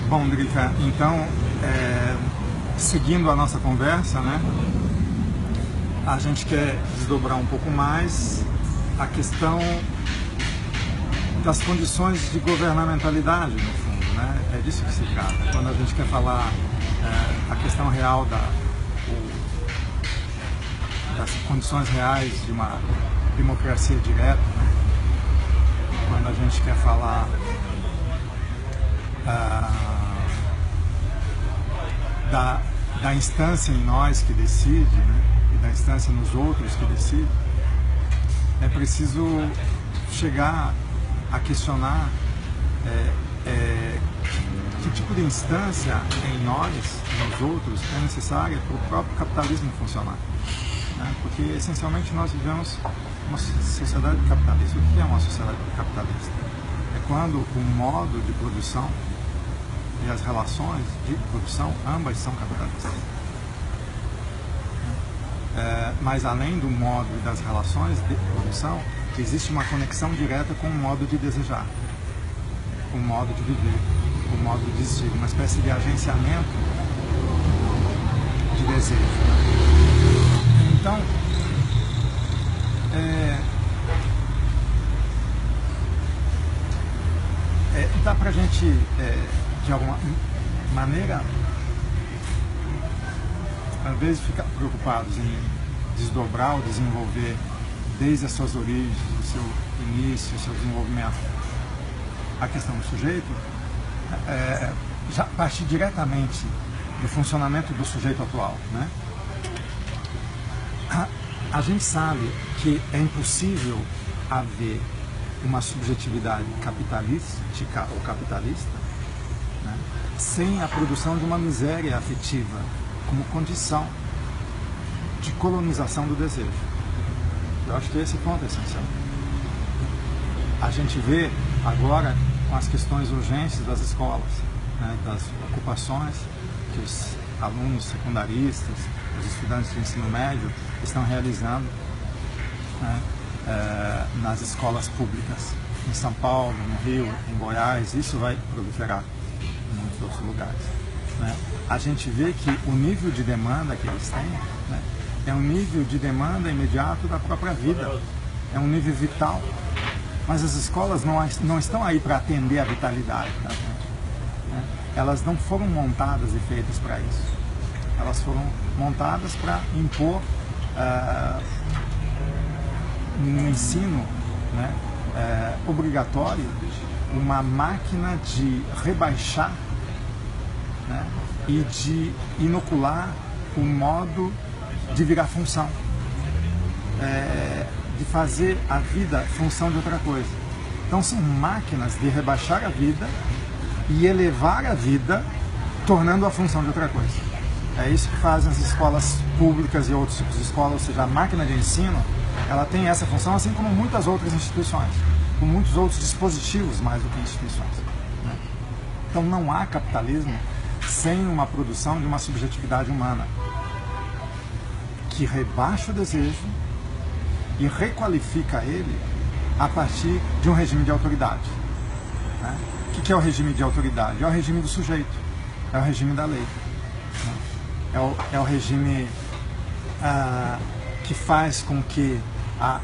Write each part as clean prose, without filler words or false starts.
Bom, Drica, então, seguindo a nossa conversa, né, a gente quer desdobrar um pouco mais a questão das condições de governamentalidade, no fundo, né? É disso que se trata. Quando a gente quer falar a questão real das condições reais de uma democracia direta, né? Quando a gente quer falar da instância em nós que decide, né? E da instância nos outros que decide, é preciso chegar a questionar que tipo de instância em nós, nos outros, é necessária para o próprio capitalismo funcionar. Né? Porque, essencialmente, nós vivemos uma sociedade capitalista. O que é uma sociedade capitalista? É quando o modo de produção e as relações de produção, ambas são capitalistas. Mas, além do modo e das relações de produção, existe uma conexão direta com o modo de desejar, com o modo de viver, com o modo de existir, uma espécie de agenciamento de desejo. Então, dá pra gente, de alguma maneira, às vezes ficar preocupados em desdobrar ou desenvolver desde as suas origens, o seu início, o seu desenvolvimento, a questão do sujeito, já partir diretamente do funcionamento do sujeito atual, né? A gente sabe que é impossível haver uma subjetividade capitalística ou capitalista, né, sem a produção de uma miséria afetiva como condição de colonização do desejo. Eu acho que esse ponto é essencial. A gente vê agora com as questões urgentes das escolas, né, das ocupações que os alunos secundaristas, os estudantes de ensino médio estão realizando, né, nas escolas públicas, em São Paulo, no Rio, em Goiás. Isso vai proliferar em muitos outros lugares, né? A gente vê que o nível de demanda que eles têm, né, é um nível de demanda imediato da própria vida, é um nível vital, mas as escolas não estão aí para atender a vitalidade da gente, né? Elas não foram montadas e feitas para isso, elas foram montadas para impor no ensino, né, obrigatório, uma máquina de rebaixar, né, e de inocular o modo de virar função, de fazer a vida função de outra coisa. Então são máquinas de rebaixar a vida e elevar a vida, tornando a função de outra coisa. É isso que fazem as escolas públicas e outros tipos de escolas, ou seja, a máquina de ensino, ela tem essa função, assim como muitas outras instituições, com muitos outros dispositivos mais do que instituições, né? Então não há capitalismo sem uma produção de uma subjetividade humana que rebaixa o desejo e requalifica ele a partir de um regime de autoridade, né? O que é o regime de autoridade? É o regime do sujeito, é o regime da lei, né? É o regime que faz com que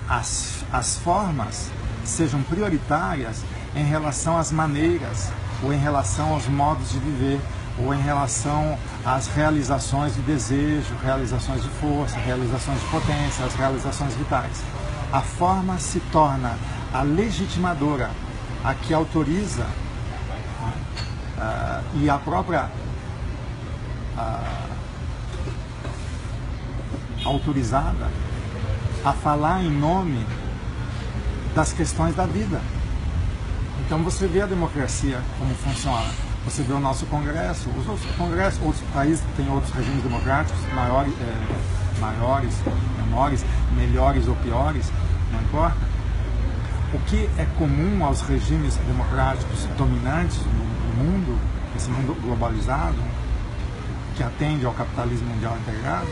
as formas sejam prioritárias em relação às maneiras, ou em relação aos modos de viver, ou em relação às realizações de desejo, realizações de força, realizações de potência, as realizações vitais. A forma se torna a legitimadora, a que autoriza, e a própria autorizada a falar em nome das questões da vida. Então você vê a democracia como funciona. Você vê o nosso Congresso, os outros congressos, outros países têm outros regimes democráticos, maiores, menores, melhores ou piores, não importa. O que é comum aos regimes democráticos dominantes no mundo, esse mundo globalizado, que atende ao capitalismo mundial integrado,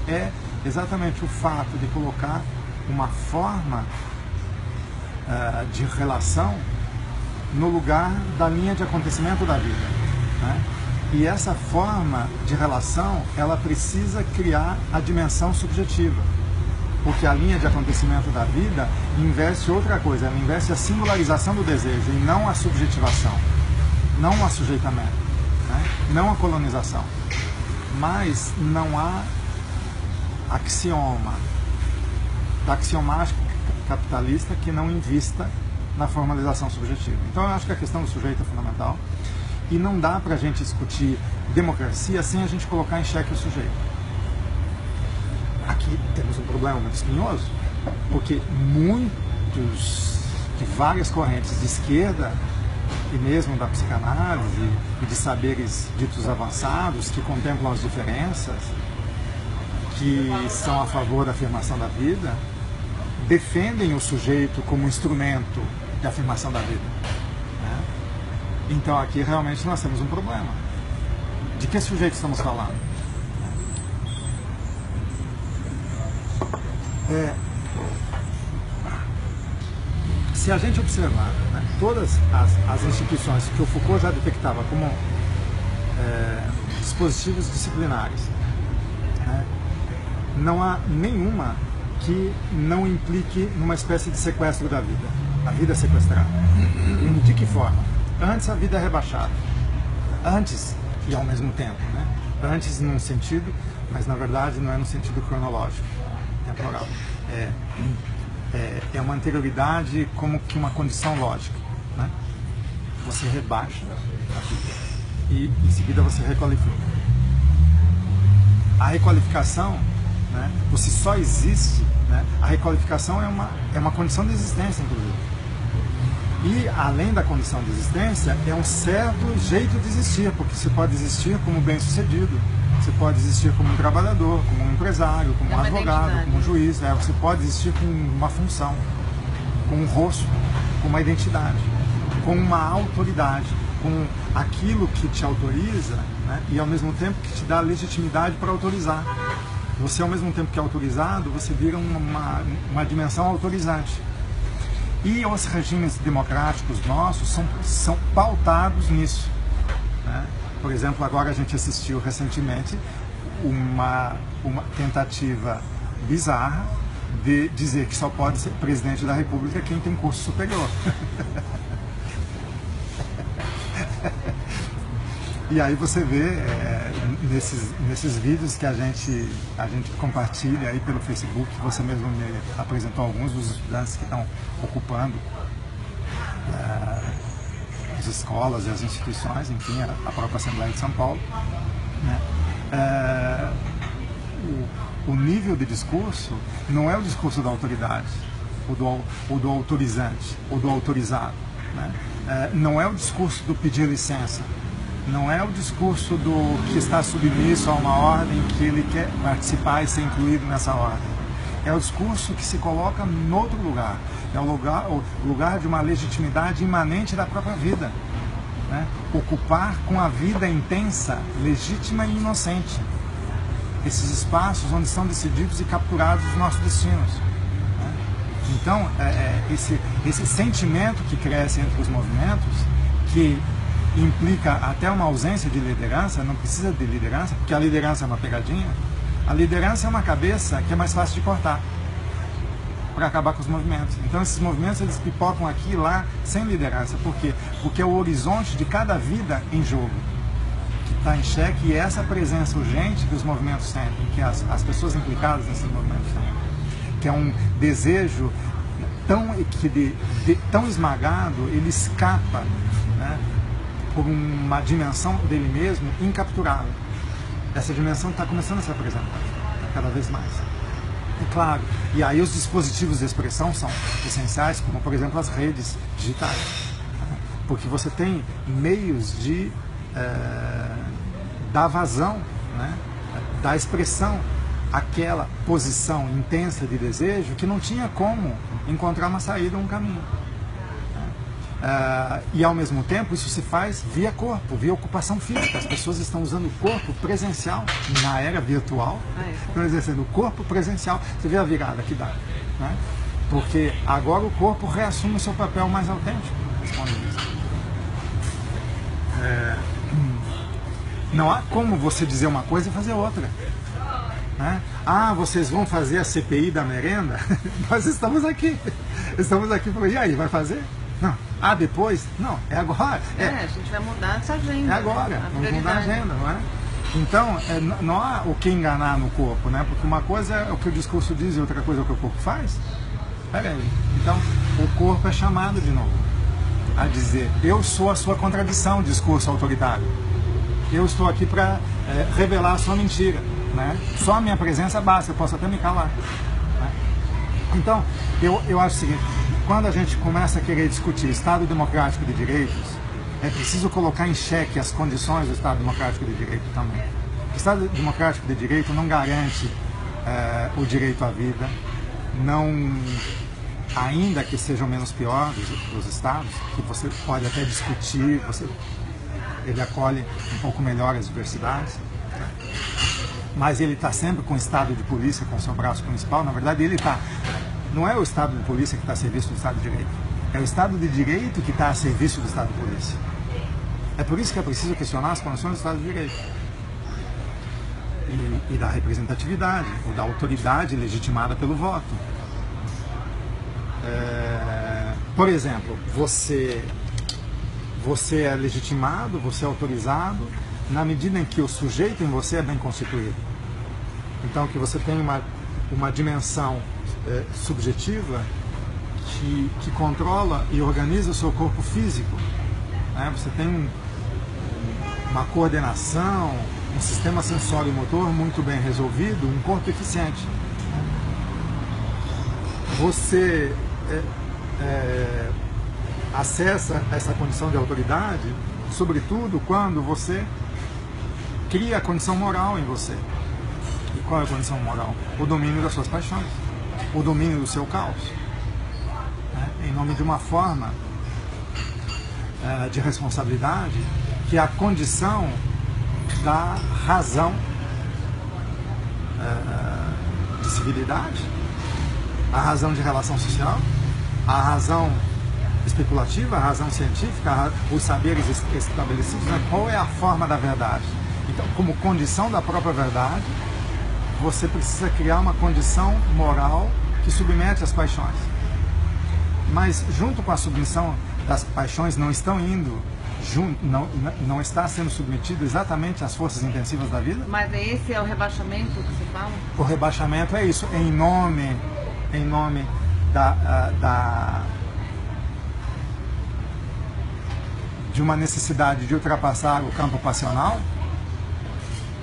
é exatamente o fato de colocar uma forma de relação no lugar da linha de acontecimento da vida, né? E essa forma de relação, ela precisa criar a dimensão subjetiva, porque a linha de acontecimento da vida investe outra coisa, ela investe a singularização do desejo e não a subjetivação, não o assujeitamento, né? Não a colonização. Mas não há axioma da axiomática capitalista que não invista na formalização subjetiva. Então eu acho que a questão do sujeito é fundamental e não dá para a gente discutir democracia sem a gente colocar em xeque o sujeito. Aqui temos um problema muito espinhoso, porque de várias correntes de esquerda e mesmo da psicanálise e de saberes ditos avançados que contemplam as diferenças, que são a favor da afirmação da vida, defendem o sujeito como instrumento de afirmação da vida, né? Então aqui realmente nós temos um problema. De que sujeito estamos falando? Se a gente observar, né, todas as instituições que o Foucault já detectava como dispositivos disciplinares, né, não há nenhuma que não implique numa espécie de sequestro da vida. A vida é sequestrada. De que forma? Antes a vida é rebaixada. Antes e ao mesmo tempo, né? Antes num sentido, mas na verdade não é no sentido cronológico, temporal. É uma anterioridade como que uma condição lógica, né? Você rebaixa a vida e em seguida você requalifica. A requalificação, né, você só existe, né? A requalificação é uma condição de existência, inclusive. E, além da condição de existência, é um certo jeito de existir, porque você pode existir como bem-sucedido, você pode existir como um trabalhador, como um empresário, como um advogado, como um juiz, você pode existir com uma função, com um rosto, com uma identidade, com uma autoridade, com aquilo que te autoriza, né, e ao mesmo tempo que te dá legitimidade para autorizar. Você, ao mesmo tempo que é autorizado, você vira uma dimensão autorizante. E os regimes democráticos nossos são pautados nisso, né? Por exemplo, agora a gente assistiu recentemente uma tentativa bizarra de dizer que só pode ser presidente da República quem tem curso superior. E aí você vê nesses vídeos que a gente compartilha aí pelo Facebook, você mesmo me apresentou alguns dos estudantes que estão ocupando as escolas e as instituições, enfim, a própria Assembleia de São Paulo, né? O nível de discurso não é o discurso da autoridade, ou do autorizante, ou do autorizado, né? Não é o discurso do pedir licença, não é o discurso do que está submisso a uma ordem que ele quer participar e ser incluído nessa ordem. É o discurso que se coloca no outro lugar. É o lugar de uma legitimidade imanente da própria vida, né? Ocupar com a vida intensa, legítima e inocente esses espaços onde são decididos e capturados os nossos destinos, né? Então, esse sentimento que cresce entre os movimentos, que implica até uma ausência de liderança, não precisa de liderança, porque a liderança é uma pegadinha. A liderança é uma cabeça que é mais fácil de cortar para acabar com os movimentos. Então esses movimentos eles pipocam aqui e lá sem liderança. Por quê? Porque é o horizonte de cada vida em jogo que está em xeque, e é essa presença urgente que os movimentos têm, que as pessoas implicadas nesses movimentos têm, que é um desejo tão esmagado, ele escapa, né, por uma dimensão dele mesmo incapturável. Essa dimensão está começando a se apresentar cada vez mais. É claro, e aí os dispositivos de expressão são essenciais, como por exemplo as redes digitais, porque você tem meios de dar vazão, né, dar expressão àquela posição intensa de desejo que não tinha como encontrar uma saída ou um caminho. E ao mesmo tempo isso se faz via corpo, via ocupação física. As pessoas estão usando o corpo presencial na era virtual, estão exercendo o corpo presencial. Você vê a virada que dá, né? Porque agora o corpo reassume o seu papel mais autêntico nesse ponto de vista. Não há como você dizer uma coisa e fazer outra. Né? Ah, vocês vão fazer a CPI da merenda? Nós estamos aqui. Estamos aqui para... E aí, vai fazer? Não. Ah, depois? Não, é agora. A gente vai mudar essa agenda. É agora, vamos mudar a agenda, não é? Então, não há o que enganar no corpo, né? Porque uma coisa é o que o discurso diz e outra coisa é o que o corpo faz. Peraí. Então, o corpo é chamado de novo a dizer: eu sou a sua contradição, discurso autoritário. Eu estou aqui para revelar a sua mentira. Né? Só a minha presença basta, eu posso até me calar. Né? Então, eu acho o seguinte: quando a gente começa a querer discutir Estado Democrático de Direitos, é preciso colocar em xeque as condições do Estado Democrático de Direito também. O Estado Democrático de Direito não garante o direito à vida, não, ainda que seja o menos pior dos Estados, que você pode até discutir, ele acolhe um pouco melhor as diversidades, mas ele está sempre com o Estado de polícia, com o seu braço principal. Na verdade, ele está... Não é o Estado de polícia que está a serviço do Estado de Direito. É o Estado de Direito que está a serviço do Estado de polícia. É por isso que é preciso questionar as condições do Estado de Direito. E da representatividade, ou da autoridade legitimada pelo voto. Por exemplo, você é legitimado, você é autorizado na medida em que o sujeito em você é bem constituído. Então, que você tem uma dimensão subjetiva que controla e organiza o seu corpo físico. Né? Você tem uma coordenação, um sistema sensório-motor muito bem resolvido, um corpo eficiente. Você acessa essa condição de autoridade, sobretudo quando você cria a condição moral em você. E qual é a condição moral? O domínio das suas paixões, o domínio do seu caos, né? Em nome de uma forma de responsabilidade que é a condição da razão de civilidade, a razão de relação social, a razão especulativa, a razão científica, os saberes estabelecidos, né? Qual é a forma da verdade? Então, como condição da própria verdade, você precisa criar uma condição moral que submete as paixões. Mas, junto com a submissão das paixões, não está sendo submetido exatamente às forças intensivas da vida? Mas esse é o rebaixamento que você fala? O rebaixamento é isso, em nome de uma necessidade de ultrapassar o campo passional.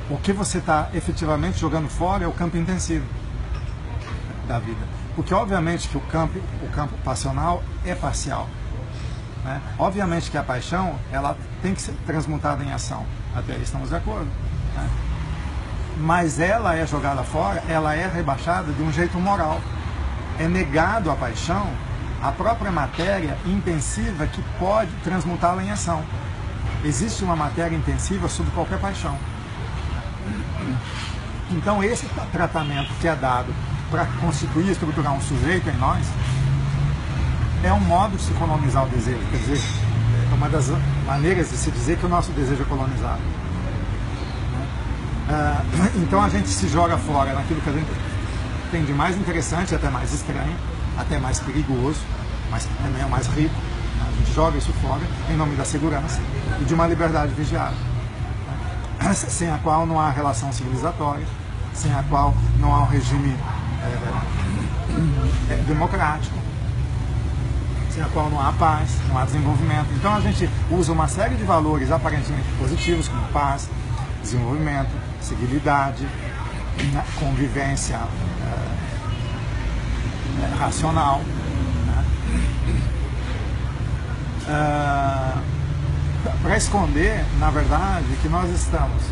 O que você está efetivamente jogando fora é o campo intensivo da vida. Porque obviamente que o campo passional é parcial. Né? Obviamente que a paixão ela tem que ser transmutada em ação. Até aí estamos de acordo. Né? Mas ela é jogada fora, ela é rebaixada de um jeito moral. É negado à paixão a própria matéria intensiva que pode transmutá-la em ação. Existe uma matéria intensiva sobre qualquer paixão. Então esse tratamento que é dado para constituir e estruturar um sujeito em nós é um modo de se colonizar o desejo. Quer dizer, é uma das maneiras de se dizer que o nosso desejo é colonizado. Então a gente se joga fora naquilo que a gente tem de mais interessante, até mais estranho, até mais perigoso, mas também é mais rico. A gente joga isso fora em nome da segurança e de uma liberdade vigiada, sem a qual não há relação civilizatória, sem a qual não há um regime democrático, sem a qual não há paz, não há desenvolvimento. Então a gente usa uma série de valores aparentemente positivos, como paz, desenvolvimento, civilidade, convivência racional, para esconder, na verdade, que nós estamos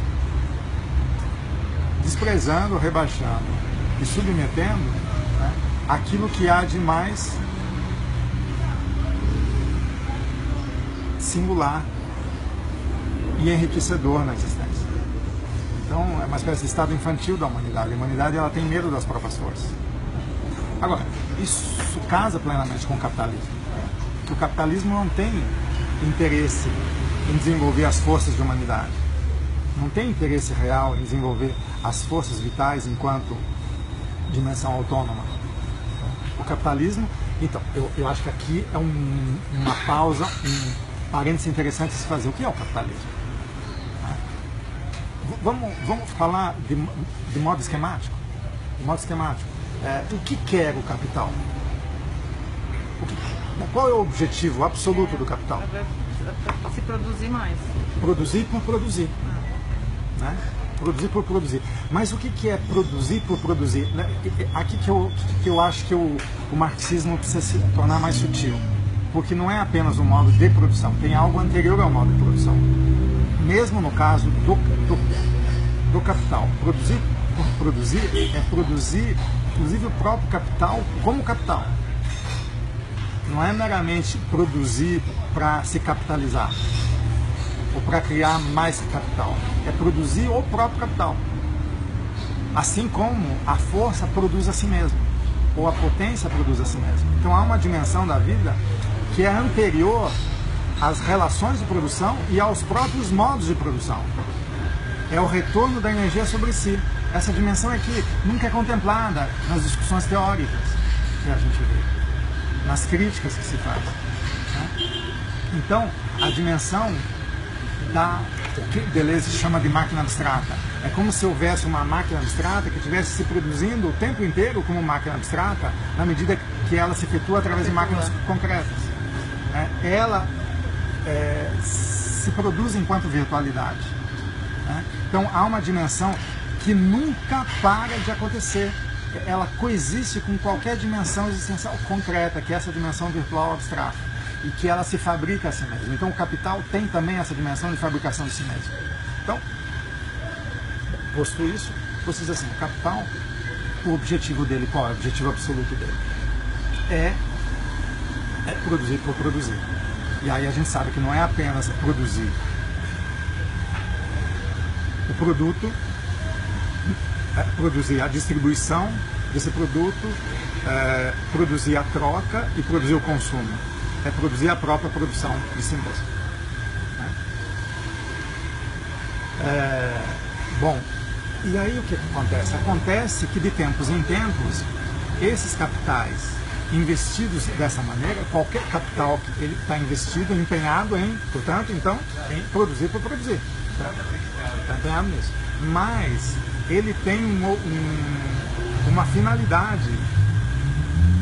desprezando, rebaixando e submetendo, né, aquilo que há de mais singular e enriquecedor na existência. Então é uma espécie de estado infantil da humanidade. A humanidade ela tem medo das próprias forças. Agora, isso casa plenamente com o capitalismo. O capitalismo não tem interesse em desenvolver as forças de humanidade. não tem interesse real em desenvolver as forças vitais enquanto dimensão autônoma. O capitalismo, então, eu acho que aqui é uma pausa, um parênteses interessante se fazer. O que é o capitalismo? Vamos falar de modo esquemático. O que quer o capital? Qual é o objetivo absoluto do capital? Se produzir mais. Produzir por produzir. Né? Produzir por produzir. Mas o que é produzir por produzir? Aqui que eu acho que o marxismo precisa se tornar mais sutil. Porque não é apenas um modo de produção, tem algo anterior ao modo de produção. Mesmo no caso do capital. Produzir por produzir é produzir, inclusive, o próprio capital como capital. Não é meramente produzir para se capitalizar ou para criar mais capital. É produzir o próprio capital. Assim como a força produz a si mesma, ou a potência produz a si mesma. Então há uma dimensão da vida que é anterior às relações de produção e aos próprios modos de produção. É o retorno da energia sobre si. Essa dimensão é que nunca é contemplada nas discussões teóricas que a gente vê, nas críticas que se faz. Né? Então, a dimensão o que Deleuze chama de máquina abstrata. É como se houvesse uma máquina abstrata que estivesse se produzindo o tempo inteiro como máquina abstrata, na medida que ela se efetua através de máquinas concretas. Ela se produz enquanto virtualidade. Então há uma dimensão que nunca para de acontecer. Ela coexiste com qualquer dimensão existencial concreta, que é essa dimensão virtual abstrata. E que ela se fabrica a si mesma. Então o capital tem também essa dimensão de fabricação de si mesmo. Então, posto isso, você diz assim, o capital, o objetivo dele, qual é o objetivo absoluto dele? É produzir por produzir. E aí a gente sabe que não é apenas produzir o produto, produzir a distribuição desse produto, produzir a troca e produzir o consumo. É produzir a própria produção de si mesmo. Bom, e aí o que acontece? Acontece que de tempos em tempos, esses capitais investidos dessa maneira, qualquer capital que ele está investido, empenhado em, portanto, então, em produzir por produzir. Está empenhado nisso. Mas ele tem uma finalidade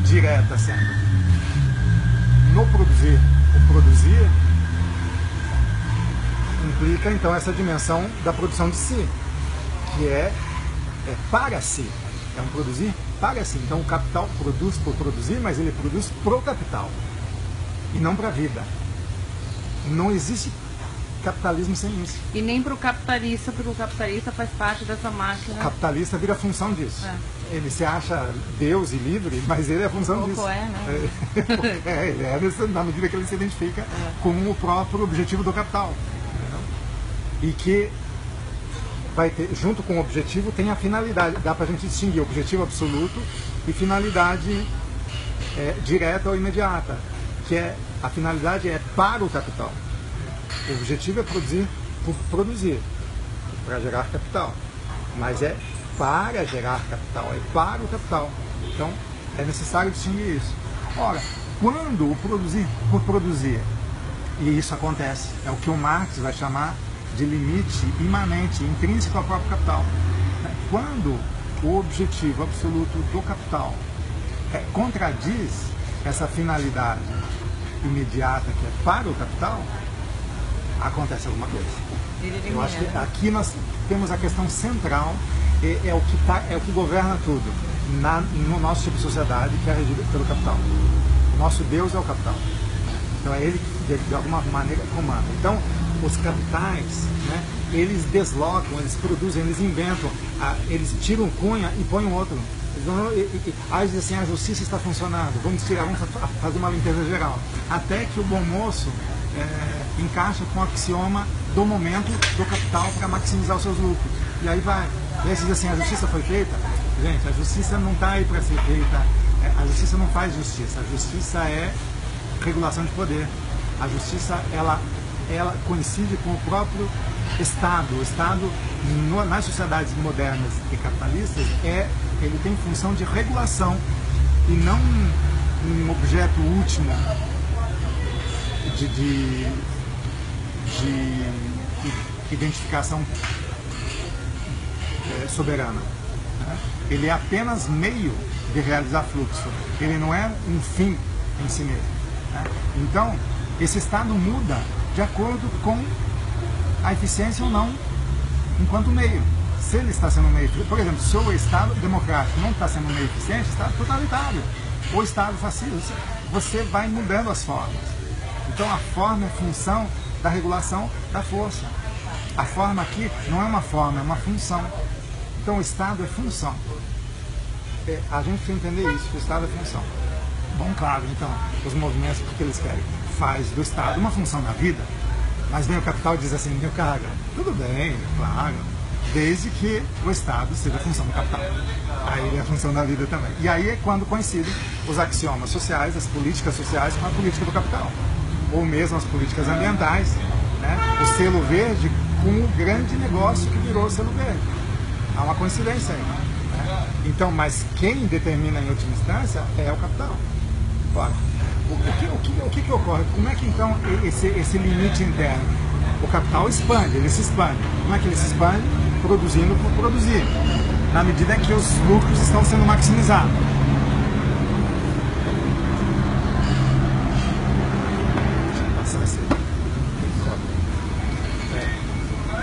direta sempre. No produzir, o produzir implica então essa dimensão da produção de si, que é para si, é um produzir para si. Então o capital produz por produzir, mas ele produz pro capital e não para a vida. Não existe capitalismo sem isso. E nem para o capitalista, porque o capitalista faz parte dessa máquina. O capitalista vira função disso. Ele se acha Deus e livre, mas ele é função disso. Né? Ele é na medida que ele se identifica com o próprio objetivo do capital. Entendeu? E que vai ter, junto com o objetivo, tem a finalidade. Dá para a gente distinguir objetivo absoluto e finalidade direta ou imediata. Que a finalidade é para o capital. O objetivo é produzir por produzir, para gerar capital. Mas é para gerar capital, é para o capital. Então, é necessário distinguir isso. Ora, quando o produzir por produzir, e isso acontece, é o que o Marx vai chamar de limite imanente, intrínseco ao próprio capital. Quando o objetivo absoluto do capital contradiz essa finalidade imediata que é para o capital, acontece alguma coisa. Eu acho que aqui nós temos a questão central, é o que governa tudo no nosso tipo de sociedade, que é regido pelo capital. O nosso Deus é o capital. Então é ele que de alguma maneira comanda. Então os capitais, né, eles deslocam, eles produzem, eles inventam, eles tiram cunha e põem outro. Aí diz assim, a justiça está funcionando, vamos fazer uma limpeza geral. Até que o bom moço encaixa com o axioma do momento do capital para maximizar os seus lucros. E aí vai. E aí diz assim, a justiça foi feita? Gente, a justiça não está aí para ser feita. A justiça não faz justiça. A justiça é regulação de poder. A justiça, ela ela coincide com o próprio Estado. O Estado, nas sociedades modernas e capitalistas, ele tem função de regulação e não um objeto último de identificação soberana. Né? Ele é apenas meio de realizar fluxo. Ele não é um fim em si mesmo. Né? Então, esse Estado muda de acordo com a eficiência ou não enquanto meio. Se ele está sendo meio, por exemplo, se o Estado democrático não está sendo meio eficiente, está totalitário. O Estado fascista, você vai mudando as formas. Então a forma é função da regulação da força. A forma aqui não é uma forma, é uma função. Então o Estado é função. A gente precisa entender isso, que o Estado é função. Bom, claro, então, os movimentos, o que eles querem? Faz do Estado uma função da vida. Mas vem o capital e diz assim, meu cara, tudo bem, claro, desde que o Estado seja a função do capital. Aí ele é a função da vida também. E aí é quando coincidem os axiomas sociais, as políticas sociais com a política do capital. Ou mesmo as políticas ambientais, né? O selo verde com o grande negócio que virou o selo verde. Há uma coincidência aí. Né? Então, mas quem determina em última instância é o capital. Claro. O que ocorre? Como é que então esse limite interno? O capital expande, ele se expande. Como é que ele se expande? Produzindo por produzir. Na medida em que os lucros estão sendo maximizados. Deixa eu passar esse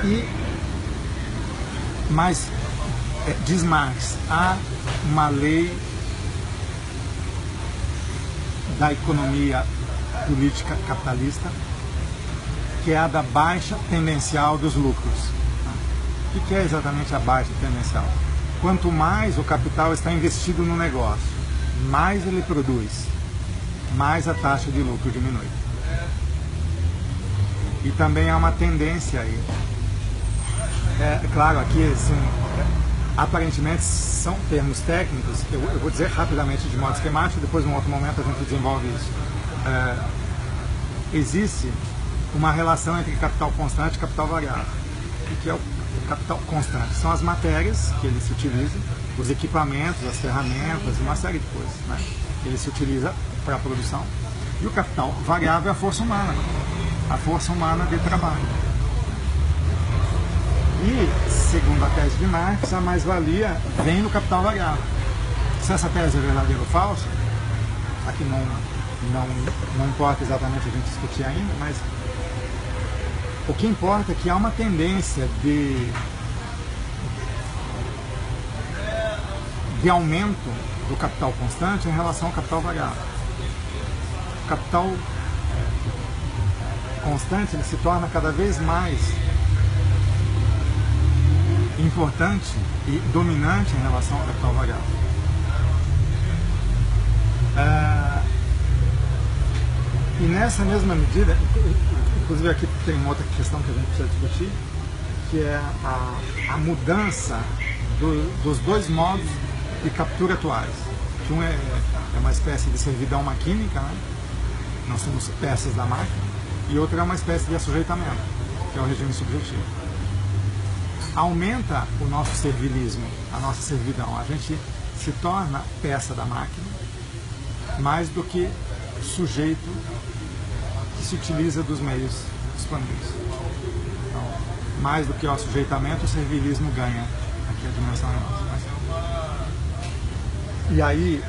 aí. Mas, diz Marx, há uma lei da economia política capitalista, que é a da baixa tendencial dos lucros. O que é exatamente a baixa tendencial? Quanto mais o capital está investido no negócio, mais ele produz, mais a taxa de lucro diminui. E também há uma tendência aí. Claro, aqui assim, aparentemente são termos técnicos, eu vou dizer rapidamente de modo esquemático, depois em um outro momento a gente desenvolve isso. Existe uma relação entre capital constante e capital variável. O que é o capital constante? São as matérias que ele se utiliza, os equipamentos, as ferramentas e uma série de coisas, né? Que ele se utiliza para a produção. E o capital variável é a força humana de trabalho. E, segundo a tese de Marx, a mais-valia vem no capital variável. Se essa tese é verdadeira ou falsa, aqui não importa exatamente a gente discutir ainda, mas o que importa é que há uma tendência de aumento do capital constante em relação ao capital variável. O capital constante ele se torna cada vez mais importante e dominante em relação ao capital variável. E nessa mesma medida, inclusive aqui tem uma outra questão que a gente precisa discutir, que é a mudança dos dois modos de captura atuais. Que um é uma espécie de servidão maquínica, né? Nós somos peças da máquina, e outro é uma espécie de assujeitamento, que é o regime subjetivo. Aumenta o nosso servilismo, a nossa servidão. A gente se torna peça da máquina mais do que sujeito que se utiliza dos meios disponíveis. Então, mais do que o assujeitamento, o servilismo ganha. Aqui a dimensão é nossa. E aí,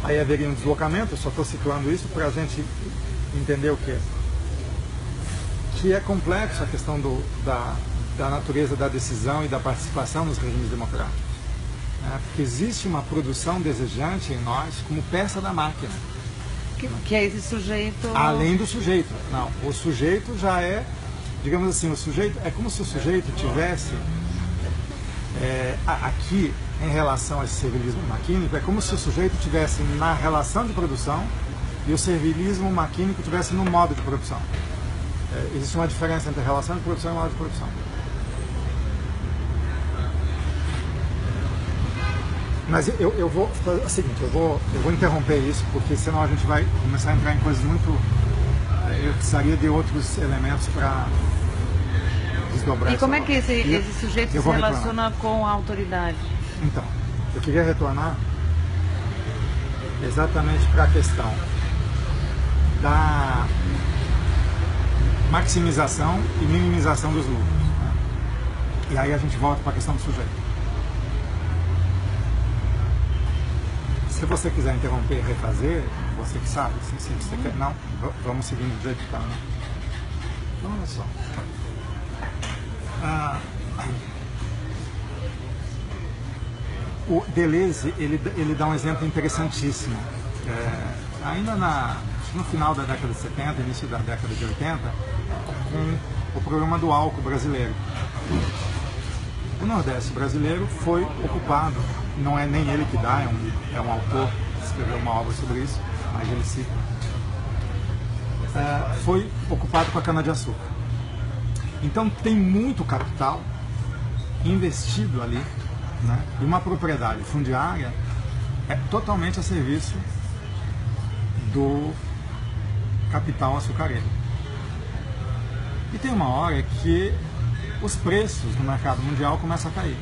aí haveria um deslocamento, eu só estou situando isso para a gente entender o que é complexo a questão da natureza da decisão e da participação nos regimes democráticos. Porque existe uma produção desejante em nós como peça da máquina. Que é esse sujeito... Além do sujeito. Não, o sujeito já é, digamos assim, o sujeito é como se o sujeito tivesse aqui, em relação a esse servilismo maquínico, é como se o sujeito tivesse na relação de produção e o servilismo maquínico tivesse no modo de produção. Existe uma diferença entre a relação de produção e o modo de produção. Mas eu vou fazer o seguinte, eu vou interromper isso, porque senão a gente vai começar a entrar em coisas muito eu precisaria de outros elementos para desdobrar. E como é que esse eu sujeito se relaciona com a autoridade? Então, eu queria retornar exatamente para a questão da maximização e minimização dos lucros, né? E aí a gente volta para a questão do sujeito. Se você quiser interromper e refazer, você que sabe. Se você quer, não, vamos seguindo do jeito que está, né? Então, olha só. O Deleuze, ele dá um exemplo interessantíssimo. Ainda no final da década de 70, início da década de 80, com o problema do álcool brasileiro. O Nordeste brasileiro foi ocupado, não é nem ele que dá, é um autor que escreveu uma obra sobre isso, mas ele cita, foi ocupado com a cana-de-açúcar. Então tem muito capital investido ali, né? E uma propriedade fundiária é totalmente a serviço do capital açucareiro. E tem uma hora que os preços no mercado mundial começam a cair.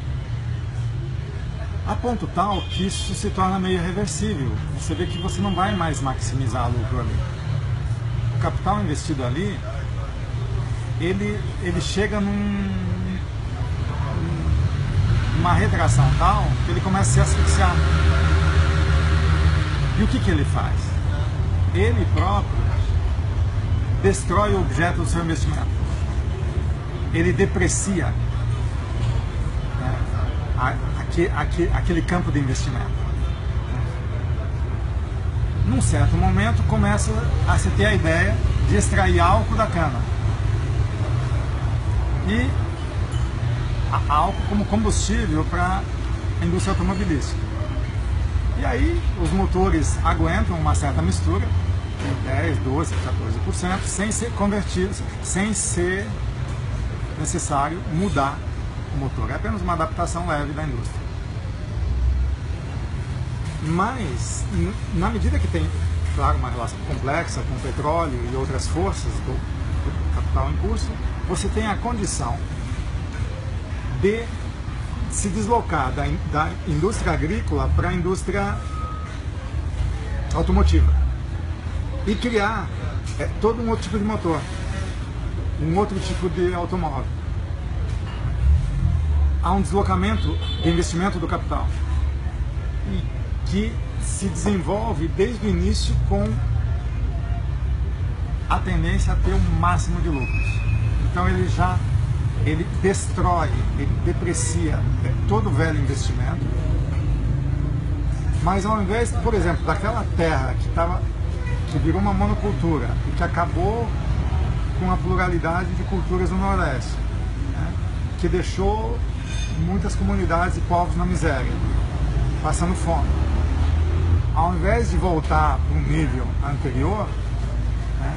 A ponto tal que isso se torna meio irreversível. Você vê que você não vai mais maximizar o lucro ali. O capital investido ali, ele chega numa retração tal que ele começa a se asfixiar. E o que ele faz? Ele próprio destrói o objeto do seu investimento. Ele deprecia, né, aquele campo de investimento. Num certo momento começa a se ter a ideia de extrair álcool da cana. E álcool como combustível para a indústria automobilística. E aí os motores aguentam uma certa mistura, 10, 12, 14%, sem ser convertidos, sem ser necessário mudar o motor. É apenas uma adaptação leve da indústria. Mas, na medida que tem, claro, uma relação complexa com o petróleo e outras forças do capital em curso, você tem a condição de se deslocar da indústria agrícola para a indústria automotiva e criar todo um outro tipo de motor, um outro tipo de automóvel. Há um deslocamento de investimento do capital que se desenvolve desde o início com a tendência a ter o máximo de lucros. Então ele destrói, ele deprecia todo o velho investimento, mas ao invés, por exemplo, daquela terra que virou uma monocultura e que acabou com a pluralidade de culturas no Nordeste, né, que deixou muitas comunidades e povos na miséria, passando fome. Ao invés de voltar para um nível anterior, né,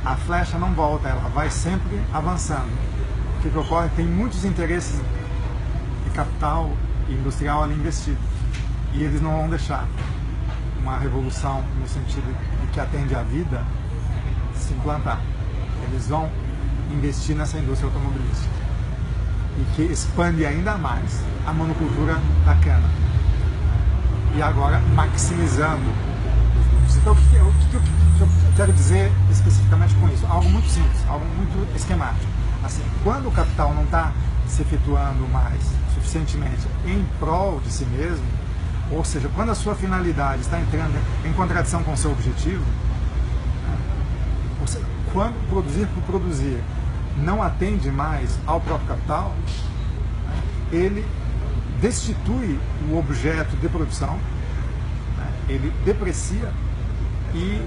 a flecha não volta, ela vai sempre avançando. O que ocorre? Tem muitos interesses de capital industrial ali investidos, e eles não vão deixar uma revolução no sentido de que atende à vida se implantar. Eles vão investir nessa indústria automobilística e que expande ainda mais a monocultura da cana, e agora maximizando os lucros. Então o que eu quero dizer especificamente com isso? Algo muito simples, algo muito esquemático. Assim, quando o capital não está se efetuando mais suficientemente em prol de si mesmo, ou seja, quando a sua finalidade está entrando em contradição com o seu objetivo, ou seja, quando produzir por produzir não atende mais ao próprio capital, ele destitui o objeto de produção, ele deprecia e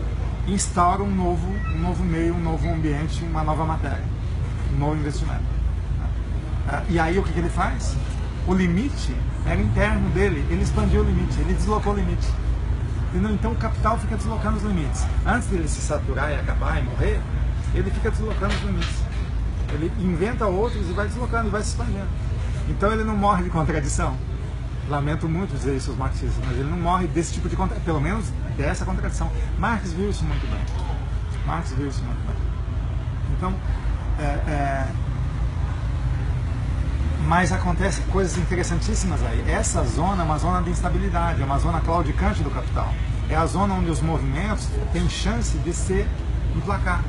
instaura um novo meio, um novo ambiente, uma nova matéria, um novo investimento. E aí o que ele faz? O limite era interno dele, ele expandiu o limite, ele deslocou o limite. Entendeu? Então o capital fica deslocando os limites. Antes dele se saturar e acabar e morrer, ele fica deslocando os limites. Ele inventa outros e vai deslocando, e vai se expandindo. Então ele não morre de contradição. Lamento muito dizer isso aos marxistas, mas ele não morre desse tipo de contradição, pelo menos dessa contradição. Marx viu isso muito bem. Marx viu isso muito bem. Então, mas acontecem coisas interessantíssimas aí. Essa zona é uma zona de instabilidade, é uma zona claudicante do capital. É a zona onde os movimentos têm chance de se emplacar,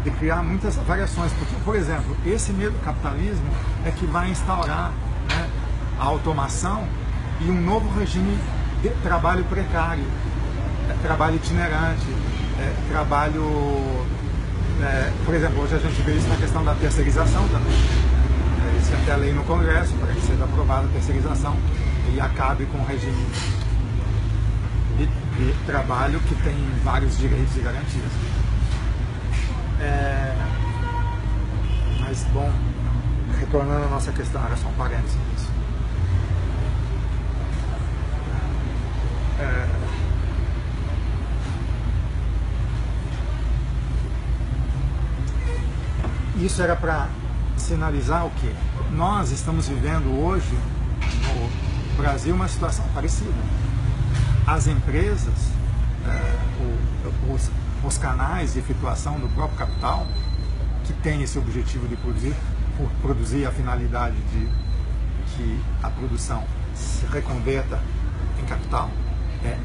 de criar muitas variações. Porque, por exemplo, esse medo do capitalismo é que vai instaurar, né, a automação e um novo regime de trabalho precário, trabalho itinerante, trabalho... por exemplo, hoje a gente vê isso na questão da terceirização também. Existe até a lei no Congresso para que seja aprovada a terceirização e acabe com o regime de trabalho que tem vários direitos e garantias. Mas, bom, retornando à nossa questão, era só um parênteses nisso. Isso era para sinalizar o quê? Nós estamos vivendo hoje, no Brasil, uma situação parecida. As empresas, os canais de efetuação do próprio capital, que tem esse objetivo de produzir a finalidade de que a produção se reconverta em capital,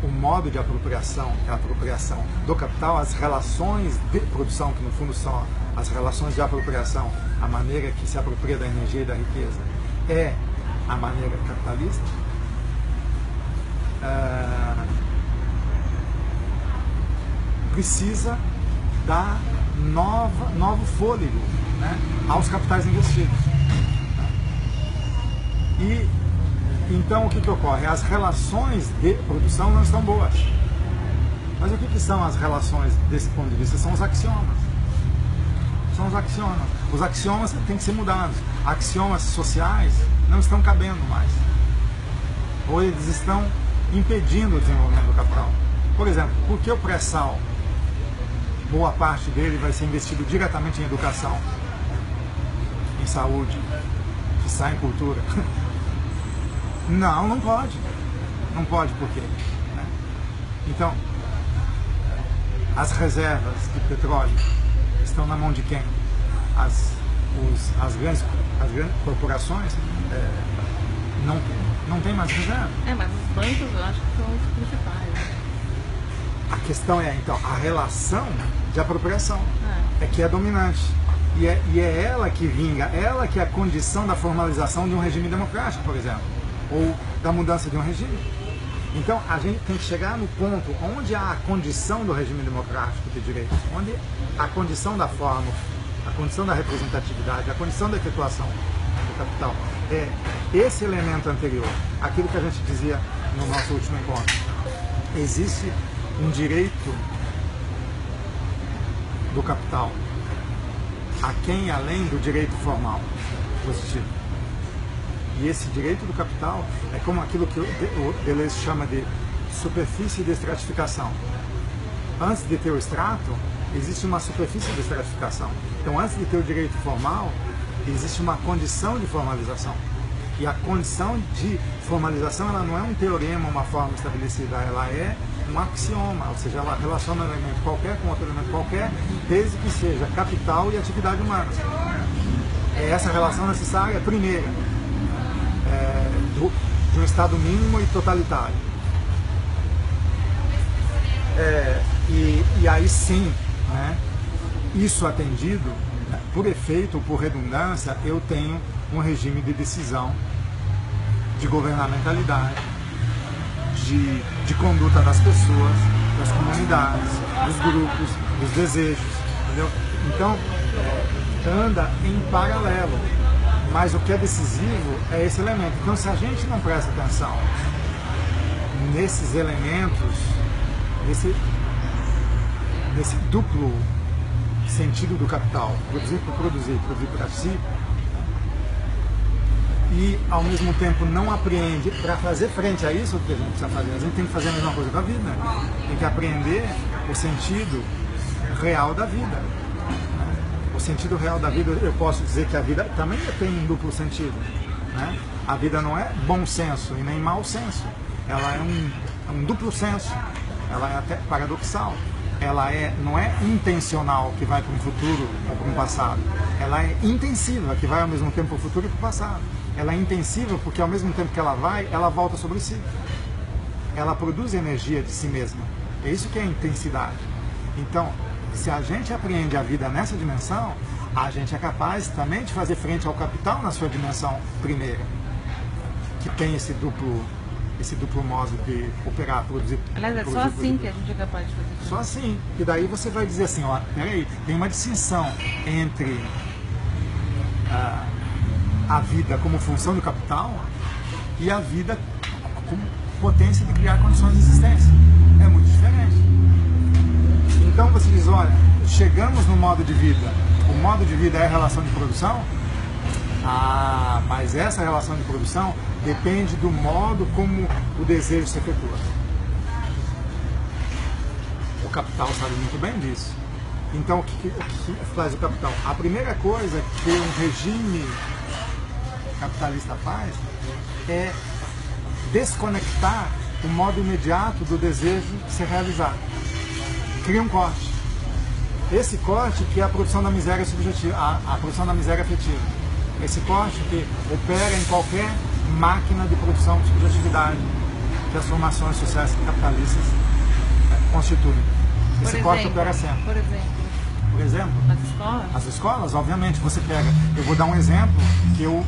o modo de apropriação é a apropriação do capital, as relações de produção, que no fundo são as relações de apropriação, a maneira que se apropria da energia e da riqueza, é a maneira capitalista. Precisa dar novo fôlego, né, aos capitais investidos. E então o que ocorre? As relações de produção não estão boas. Mas o que são as relações desse ponto de vista? São os axiomas. São os axiomas. Os axiomas têm que ser mudados. Axiomas sociais não estão cabendo mais. Ou eles estão impedindo o desenvolvimento do capital. Por exemplo, por que o pré-sal, boa parte dele vai ser investido diretamente em educação, em saúde, em cultura? Não pode. Não pode, por quê? Então, as reservas de petróleo estão na mão de quem? As grandes corporações não tem mais reserva. Mas os bancos eu acho que são os principais. A questão é, então, a relação de apropriação é que é dominante. E é ela que vinga, ela que é a condição da formalização de um regime democrático, por exemplo, ou da mudança de um regime. Então, a gente tem que chegar no ponto onde há a condição do regime democrático de direitos, onde a condição da forma, a condição da representatividade, a condição da efetuação do capital é esse elemento anterior, aquilo que a gente dizia no nosso último encontro. Existe um direito do capital a quem além do direito formal positivo. E esse direito do capital é como aquilo que o Deleuze chama de superfície de estratificação. Antes de ter o extrato, existe uma superfície de estratificação. Então, antes de ter o direito formal, existe uma condição de formalização. E a condição de formalização, ela não é um teorema, uma forma estabelecida, ela é um axioma, ou seja, ela relaciona um elemento qualquer com outro elemento qualquer, desde que seja capital e atividade humana. É essa relação necessária, primeira, de um Estado mínimo e totalitário. E aí sim, né, isso atendido, por efeito ou por redundância, eu tenho um regime de decisão, de governamentalidade, de conduta das pessoas, das comunidades, dos grupos, dos desejos, entendeu? Então, anda em paralelo, mas o que é decisivo é esse elemento. Então, se a gente não presta atenção nesses elementos, nesse duplo sentido do capital, produzir por produzir, produzir para si, e ao mesmo tempo não apreende, para fazer frente a isso, o que a gente precisa fazer? A gente tem que fazer a mesma coisa com a vida, né? Tem que aprender o sentido real da vida. O sentido real da vida, eu posso dizer que a vida também tem um duplo sentido, né? A vida não é bom senso e nem mau senso, ela é um duplo senso, ela é até paradoxal. ela não é intencional, que vai para um futuro ou para um passado. Ela é intensiva, que vai ao mesmo tempo para o futuro e para o passado. Ela é intensiva porque ao mesmo tempo que ela vai, ela volta sobre si. Ela produz energia de si mesma. É isso que é intensidade. Então, se a gente apreende a vida nessa dimensão, a gente é capaz também de fazer frente ao capital na sua dimensão primeira, que tem esse duplo modo de operar, produzir. Aliás, é só assim que a gente é capaz de fazer isso. Só assim. E daí você vai dizer assim, ó, peraí, tem uma distinção entre a vida como função do capital e a vida como potência de criar condições de existência. É muito diferente. Então você diz, olha, chegamos no modo de vida. O modo de vida é a relação de produção? Ah, mas essa relação de produção depende do modo como o desejo se efetua. O capital sabe muito bem disso. Então, o que faz o capital? A primeira coisa que um regime capitalista faz é desconectar o modo imediato do desejo se realizar. Cria um corte. Esse corte que é a produção da miséria subjetiva, a produção da miséria afetiva. Esse corte que opera em qualquer máquina de produção de subjetividade que as formações sociais capitalistas constituem. Esse corte opera sempre. Por exemplo, as escolas? As escolas, obviamente, você pega. Eu vou dar um exemplo que eu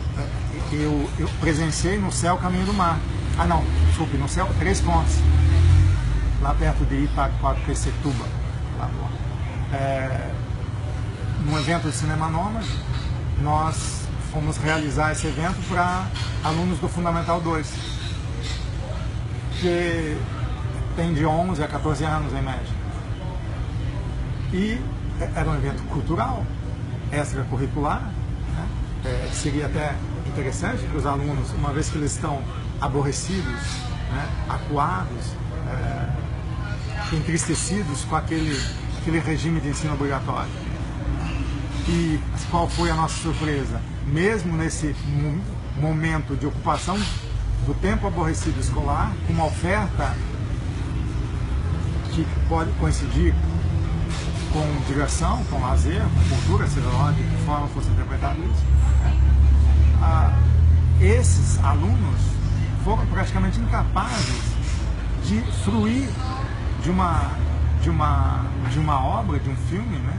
presenciei no Céu Caminho do Mar. Ah não, desculpe, no Céu Três Pontes, lá perto de Itaquaquecetuba. Num evento de cinema nômade, nós fomos realizar esse evento para alunos do Fundamental 2, que tem de 11 a 14 anos em média. E era um evento cultural, extracurricular, né? Seria até interessante para os alunos, uma vez que eles estão aborrecidos, né? Acuados, entristecidos com aquele regime de ensino obrigatório. E qual foi a nossa surpresa? Mesmo nesse momento de ocupação do tempo aborrecido escolar, com uma oferta que pode coincidir com diversão, com lazer, com cultura, seja lá de que forma fosse interpretado isso, esses alunos foram praticamente incapazes de fruir de uma obra, de um filme, né?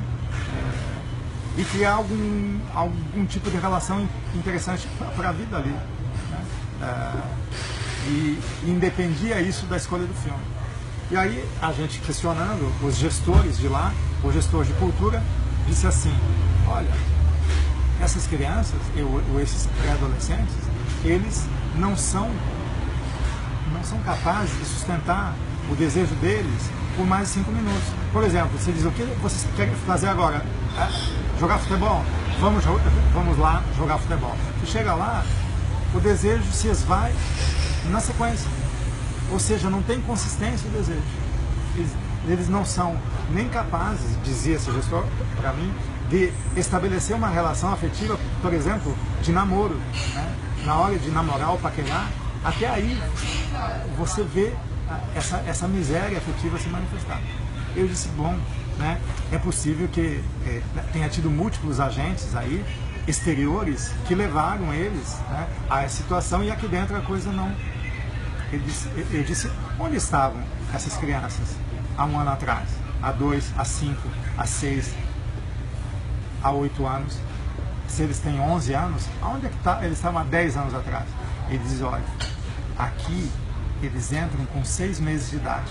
E criar algum tipo de relação interessante para a vida ali. Né? E independia isso da escolha do filme. E aí a gente questionando os gestores de lá, o gestor de cultura disse assim, olha, essas crianças, ou esses pré-adolescentes, eles não são capazes de sustentar o desejo deles por mais de 5 minutos. Por exemplo, você diz, o que você quer fazer agora? Jogar futebol? Vamos lá jogar futebol. Você chega lá, o desejo se esvai na sequência. Ou seja, não tem consistência o desejo. Eles não são nem capazes, dizia esse gestor para mim, de estabelecer uma relação afetiva, por exemplo, de namoro. Né? Na hora de namorar ou paquerar, até aí você vê essa miséria afetiva se manifestar. Eu disse, bom, né, é possível que tenha tido múltiplos agentes aí, exteriores, que levaram eles, né, a essa situação, e aqui dentro a coisa não... Eu disse, onde estavam essas crianças há 1 ano atrás, há 2, há 5, há 6, há 8 anos? Se eles têm 11 anos, aonde é que eles estavam há 10 anos atrás? Ele diz, olha, aqui eles entram com 6 meses de idade.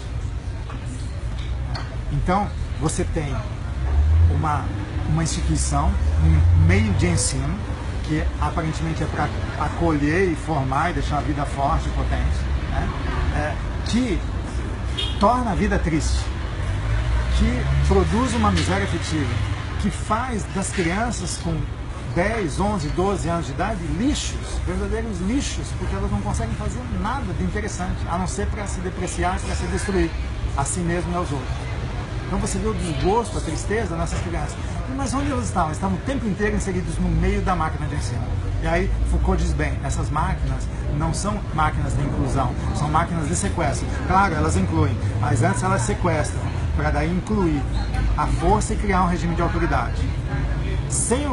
Então, você tem uma instituição, um meio de ensino, que aparentemente é para acolher e formar e deixar a vida forte e potente, né? Que torna a vida triste, que produz uma miséria afetiva, que faz das crianças com 10, 11, 12 anos de idade lixos, verdadeiros lixos, porque elas não conseguem fazer nada de interessante, a não ser para se depreciar, para se destruir a si mesmo e aos outros. Então você vê o desgosto, a tristeza nessas crianças. Mas onde elas estavam? Eles estavam o tempo inteiro inseridos no meio da máquina de ensino. E aí Foucault diz bem, essas máquinas não são máquinas de inclusão, são máquinas de sequestro. Claro, elas incluem, mas antes elas sequestram. para daí incluir a força e criar um regime de autoridade. Sem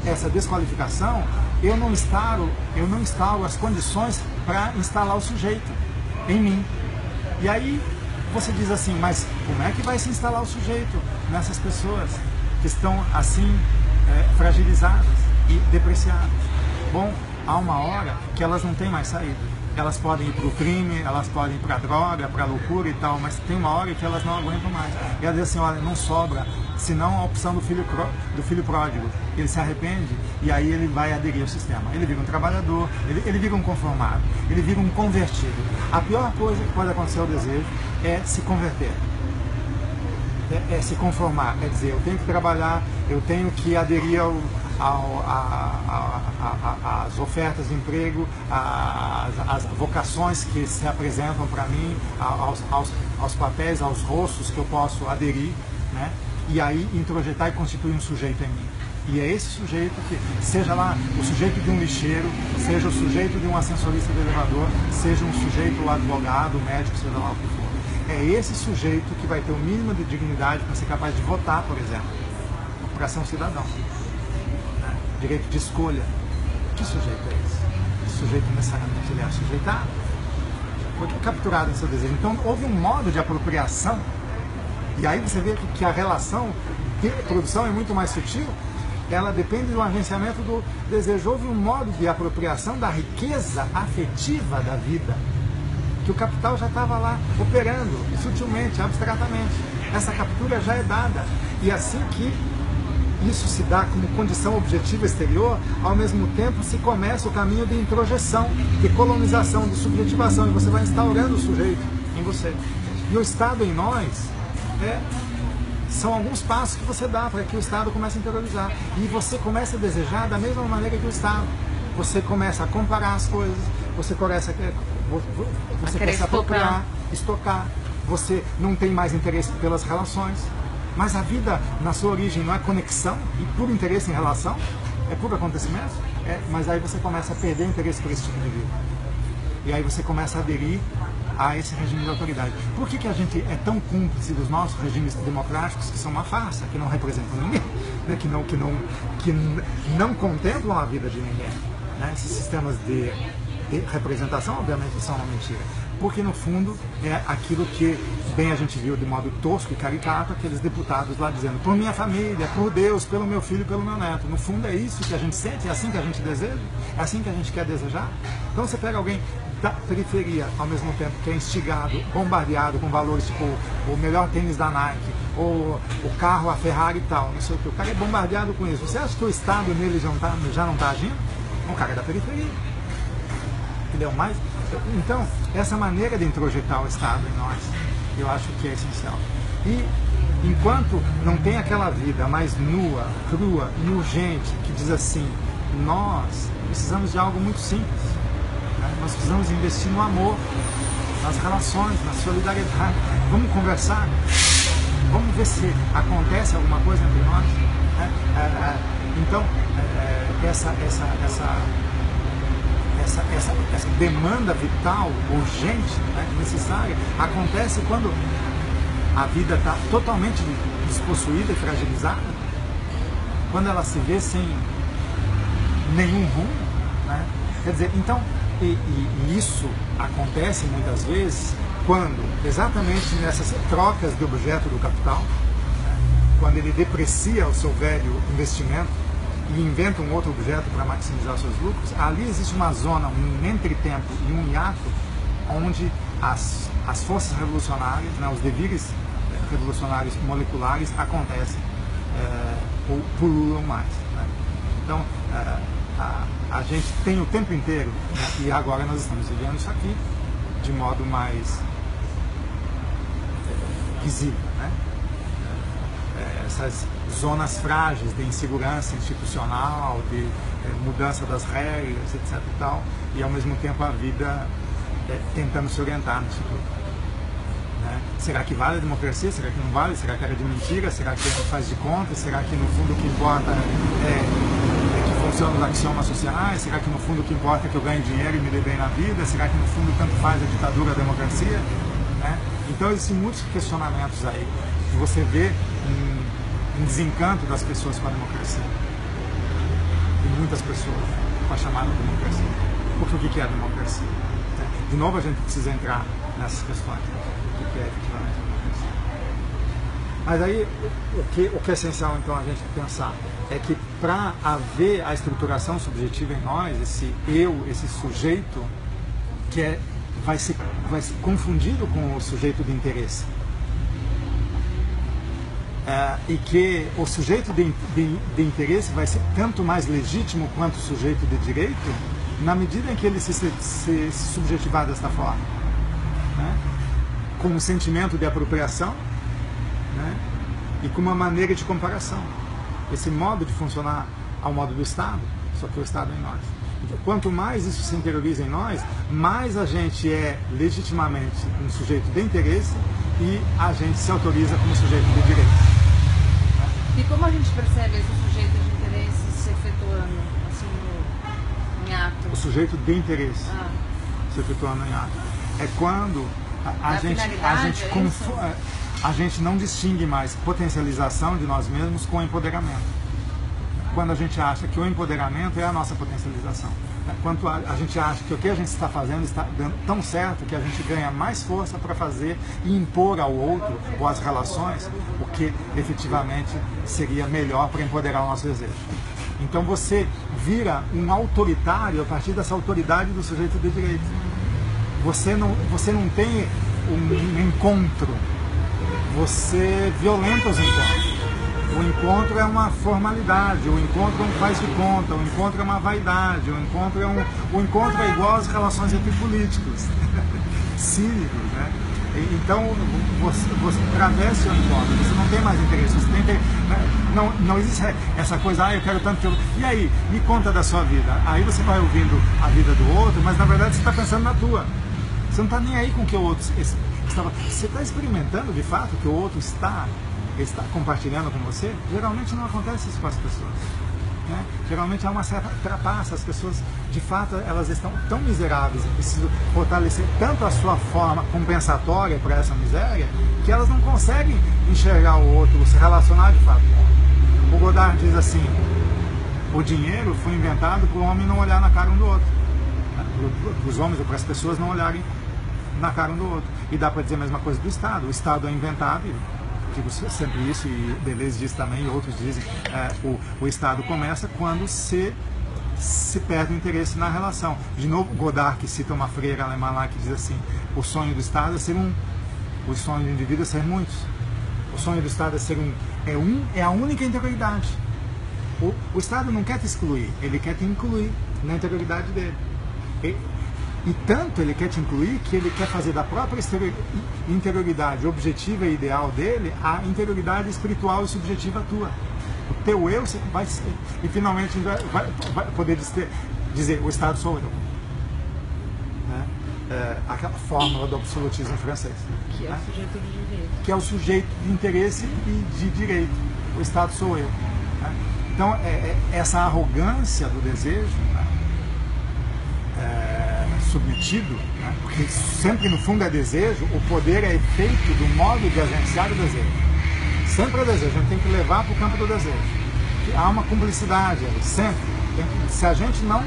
essa desqualificação, eu não instauro as condições para instalar o sujeito em mim. E aí você diz assim, mas como é que vai se instalar o sujeito nessas pessoas que estão assim fragilizadas e depreciadas? Bom, há uma hora que elas não têm mais saída. Elas podem ir para o crime, elas podem ir para a droga, para a loucura e tal, mas tem uma hora que elas não aguentam mais. E ela diz assim, olha, não sobra, senão a opção do filho pródigo. Ele se arrepende e aí ele vai aderir ao sistema. Ele vira um trabalhador, ele vira um conformado, ele vira um convertido. A pior coisa que pode acontecer ao desejo é se converter. É se conformar, quer dizer, eu tenho que trabalhar, eu tenho que aderir às ofertas de emprego, às vocações que se apresentam para mim, aos papéis, aos rostos que eu posso aderir, né? E aí introjetar e constituir um sujeito em mim. E é esse sujeito que, seja lá o sujeito de um lixeiro, seja o sujeito de um ascensorista de elevador, seja um sujeito lá advogado, médico, seja lá o que for. É esse sujeito que vai ter o mínimo de dignidade para ser capaz de votar, por exemplo, para ser um cidadão. Direito de escolha. Que sujeito é esse? Esse sujeito necessariamente ele é sujeitado. Foi capturado em seu desejo. Então houve um modo de apropriação. E aí você vê que a relação de produção é muito mais sutil. Ela depende do agenciamento do desejo. Houve um modo de apropriação da riqueza afetiva da vida, que o capital já estava lá operando, sutilmente, abstratamente. Essa captura já é dada. E assim que isso se dá como condição objetiva exterior, ao mesmo tempo se começa o caminho de introjeção, de colonização, de subjetivação, e você vai instaurando o sujeito em você. E o Estado em nós são alguns passos que você dá para que o Estado comece a interiorizar. E você começa a desejar da mesma maneira que o Estado. Você começa a comparar as coisas, você quer se apropriar, estocar, você não tem mais interesse pelas relações. Mas a vida, na sua origem, não é conexão e puro interesse em relação? É puro acontecimento? Mas aí você começa a perder interesse por esse tipo de vida. E aí você começa a aderir a esse regime de autoridade. Por que a gente é tão cúmplice dos nossos regimes democráticos, que são uma farsa, que não representam ninguém, né? que não contemplam a vida de ninguém? Né? Esses sistemas de representação, obviamente, são uma mentira. Porque, no fundo, é aquilo que bem a gente viu de modo tosco e caricato, aqueles deputados lá dizendo, por minha família, por Deus, pelo meu filho, pelo meu neto. No fundo é isso que a gente sente, é assim que a gente deseja, é assim que a gente quer desejar. Então você pega alguém da periferia, ao mesmo tempo que é instigado, bombardeado com valores tipo o melhor tênis da Nike, ou o carro, a Ferrari e tal, não sei o que, o cara é bombardeado com isso. Você acha que o Estado nele já não está agindo? O cara é da periferia. Ele é o mais... Então, essa maneira de introjetar o Estado em nós, eu acho que é essencial. E enquanto não tem aquela vida mais nua, crua e urgente, que diz assim, nós precisamos de algo muito simples, né? Nós precisamos investir no amor, nas relações, na solidariedade. Vamos conversar, vamos ver se acontece alguma coisa entre nós. Né? Então, essa demanda vital, urgente, né, necessária, acontece quando a vida está totalmente despossuída e fragilizada, quando ela se vê sem nenhum rumo, né? Quer dizer, então, e isso acontece muitas vezes quando, exatamente nessas trocas de objeto do capital, né, quando ele deprecia o seu velho investimento e inventa um outro objeto para maximizar seus lucros, ali existe uma zona, um entretempo e um hiato onde as forças revolucionárias, né, os devires revolucionários moleculares acontecem ou pululam mais. Né? Então, a gente tem o tempo inteiro, né, e agora nós estamos vivendo isso aqui de modo mais visível, né? Essas zonas frágeis de insegurança institucional, de mudança das regras, etc. e tal, e ao mesmo tempo a vida tentando se orientar nisso tudo. Né? Será que vale a democracia? Será que não vale? Será que era de mentira? Será que faz de conta? Será que no fundo o que importa é que funcionam os axiomas sociais? Será que no fundo o que importa é que eu ganhe dinheiro e me dê bem na vida? Será que no fundo tanto faz a ditadura a democracia? Né? Então existem muitos questionamentos aí, que você vê um desencanto das pessoas com a democracia. E muitas pessoas com a chamada democracia. Porque o que é a democracia? De novo a gente precisa entrar nessas questões. O que é efetivamente a democracia? Mas aí o que é essencial então a gente pensar é que para haver a estruturação subjetiva em nós, esse eu, esse sujeito, que vai ser confundido com o sujeito de interesse. E que o sujeito de interesse vai ser tanto mais legítimo quanto o sujeito de direito, na medida em que ele se subjetivar desta forma, né? Com um sentimento de apropriação, né? E com uma maneira de comparação. Esse modo de funcionar ao modo do Estado, só que o Estado é em nós. Então, quanto mais isso se interioriza em nós, mais a gente é legitimamente um sujeito de interesse e a gente se autoriza como sujeito de direito. E como a gente percebe esse sujeito de interesse se efetuando assim, em ato? O sujeito de interesse se efetuando em ato. É quando a gente não distingue mais potencialização de nós mesmos com empoderamento. Quando a gente acha que o empoderamento é a nossa potencialização. Quando a gente acha que o que a gente está fazendo está dando tão certo que a gente ganha mais força para fazer e impor ao outro ou às relações o que efetivamente seria melhor para empoderar o nosso desejo. Então você vira um autoritário a partir dessa autoridade do sujeito de direito. Você não tem um encontro, você violenta os encontros. O encontro é uma formalidade, o encontro é um faz de conta, o encontro é uma vaidade, o encontro é igual às relações entre políticos, cívicos, né? Então você travessa o encontro, você não tem mais interesse, você tem, né? Não existe essa coisa, eu quero tanto. E aí, me conta da sua vida. Aí você vai ouvindo a vida do outro, mas na verdade você está pensando na tua. Você não está nem aí com o que o outro estava. Você está experimentando de fato o que o outro está compartilhando com você. Geralmente não acontece isso com as pessoas, né? Geralmente há uma certa trapaça, as pessoas de fato elas estão tão miseráveis e precisam fortalecer tanto a sua forma compensatória para essa miséria que elas não conseguem enxergar o outro, se relacionar de fato. O Godard diz assim: o dinheiro foi inventado para o homem não olhar na cara um do outro, para os homens ou para as pessoas não olharem na cara um do outro. E dá para dizer a mesma coisa do Estado. O Estado é inventado, digo sempre isso, e Deleuze diz também, e outros dizem, o Estado começa quando se perde o interesse na relação. De novo, Godard, que cita uma freira alemã lá, que diz assim: o sonho do Estado é ser um, o sonho do indivíduo é ser muitos. O sonho do Estado é ser um, é a única interioridade. O Estado não quer te excluir, ele quer te incluir na interioridade dele. E tanto ele quer te incluir que ele quer fazer da própria interioridade objetiva e ideal dele a interioridade espiritual e subjetiva tua. O teu eu vai ser, e finalmente vai poder dizer: o Estado sou eu. Né? Aquela fórmula do absolutismo francês. Que é o sujeito de direito. Que é o sujeito de interesse e de direito. O Estado sou eu. Né? Então, essa arrogância do desejo, né? Submetido, né? Porque sempre no fundo é desejo, o poder é efeito do modo de agenciar o desejo. Sempre é desejo, a gente tem que levar para o campo do desejo. Há uma cumplicidade ali, sempre. Se a gente não,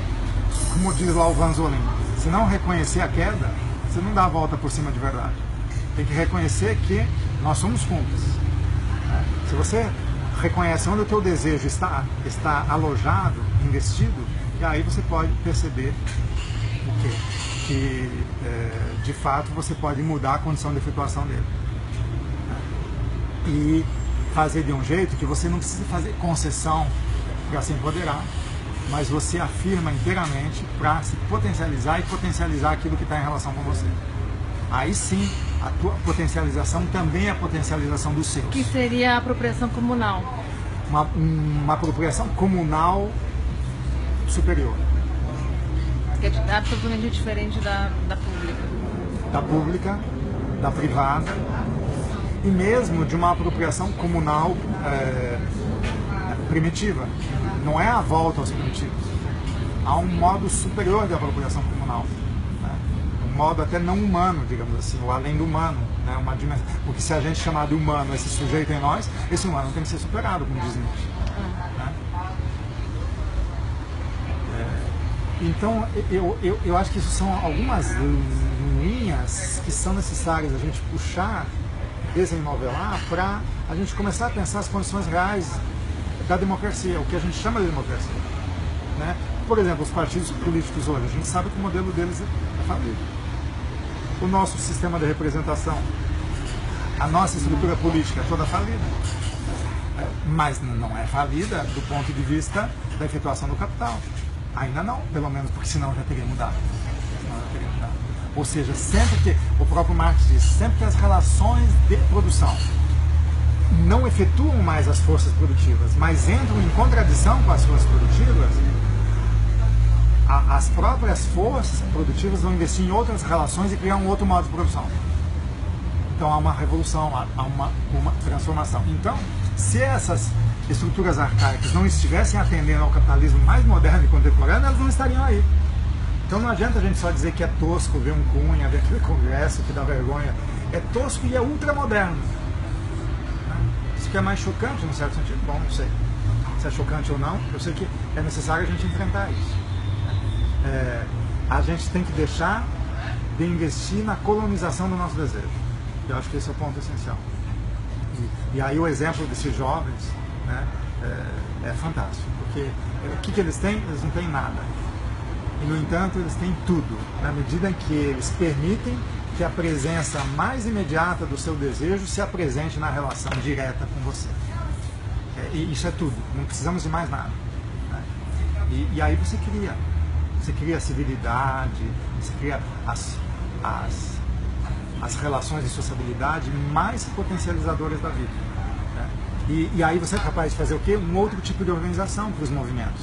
como diz lá o Vanzolin, se não reconhecer a queda, você não dá a volta por cima de verdade. Tem que reconhecer que nós somos cúmplices. Né? Se você reconhece onde o teu desejo está alojado, investido, e aí você pode perceber que de fato você pode mudar a condição de efetuação dele, né? E fazer de um jeito que você não precisa fazer concessão para se empoderar, mas você afirma inteiramente para se potencializar e potencializar aquilo que está em relação com você. Aí sim, a tua potencialização também é a potencialização dos seus. Que seria a apropriação comunal. Uma apropriação comunal superior. Que é absolutamente diferente da pública. Da pública, da privada, e mesmo de uma apropriação comunal primitiva. Não é a volta aos primitivos. Há um modo superior de apropriação comunal, né? Um modo até não humano, digamos assim, ou além do humano. né? Porque se a gente chamar de humano esse sujeito em nós, esse humano tem que ser superado, como diz Nietzsche. Né? Então, eu acho que isso são algumas linhas que são necessárias a gente puxar, desennovelar, para a gente começar a pensar as condições reais da democracia, o que a gente chama de democracia. Né? Por exemplo, os partidos políticos hoje, a gente sabe que o modelo deles é falido. O nosso sistema de representação, a nossa estrutura política é toda falida. Mas não é falida do ponto de vista da efetuação do capital. Ainda não, pelo menos, porque senão já teria mudado. Ou seja, sempre que, o próprio Marx diz, sempre que as relações de produção não efetuam mais as forças produtivas, mas entram em contradição com as forças produtivas, as próprias forças produtivas vão investir em outras relações e criar um outro modo de produção. Então há uma revolução, há uma transformação. Então, se essas estruturas arcaicas não estivessem atendendo ao capitalismo mais moderno e contemporâneo, elas não estariam aí. Então não adianta a gente só dizer que é tosco ver um Cunha, ver aquele congresso que dá vergonha. É tosco e é ultramoderno. Isso que é mais chocante, num certo sentido. Bom, não sei se é chocante ou não. Eu sei que é necessário a gente enfrentar isso. A gente tem que deixar de investir na colonização do nosso desejo. Eu acho que esse é o ponto essencial. E aí o exemplo desses jovens, né, é fantástico, porque o que eles têm? Eles não têm nada. E, no entanto, eles têm tudo, na medida em que eles permitem que a presença mais imediata do seu desejo se apresente na relação direta com você. E isso é tudo, não precisamos de mais nada. Né? E aí você cria a civilidade, você cria as relações de sociabilidade mais potencializadoras da vida. Né? E aí você é capaz de fazer o quê? Um outro tipo de organização para os movimentos.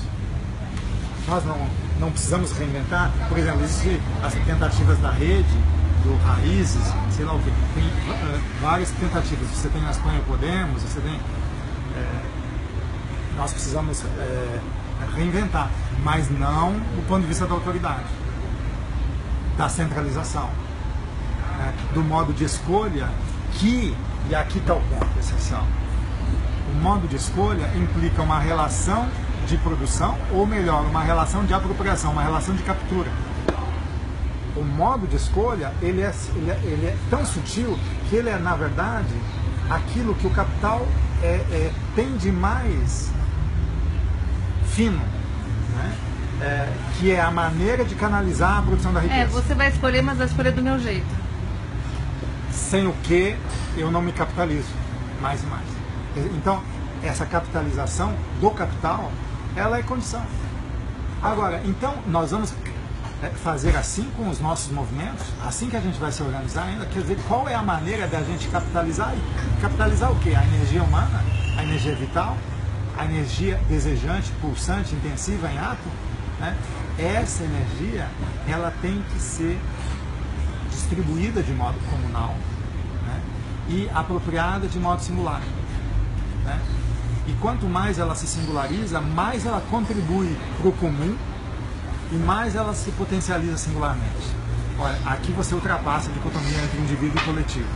Nós não precisamos reinventar. Por exemplo, existem as tentativas da rede, do Raízes, sei lá o quê. Tem várias tentativas. Você tem na Espanha o Podemos, você tem... nós precisamos reinventar, mas não do ponto de vista da autoridade, da centralização, do modo de escolha e aqui está o ponto essencial, o modo de escolha implica uma relação de produção, ou melhor, uma relação de apropriação, uma relação de captura. O modo de escolha, ele é tão sutil que ele é, na verdade, aquilo que o capital tem de mais fino, né? Que é a maneira de canalizar a produção da riqueza. Você vai escolher, mas vai escolher do meu jeito. Sem o que eu não me capitalizo mais e mais. Então, essa capitalização do capital, ela é condição. Agora, então, nós vamos fazer assim com os nossos movimentos, assim que a gente vai se organizar ainda, quer dizer, qual é a maneira da gente capitalizar? Capitalizar o quê? A energia humana, a energia vital, a energia desejante, pulsante, intensiva, em ato, né? Essa energia, ela tem que ser distribuída de modo comunal, né? E apropriada de modo singular, né? E quanto mais ela se singulariza, mais ela contribui para o comum e mais ela se potencializa singularmente. Olha, aqui você ultrapassa a dicotomia entre indivíduo e coletivo,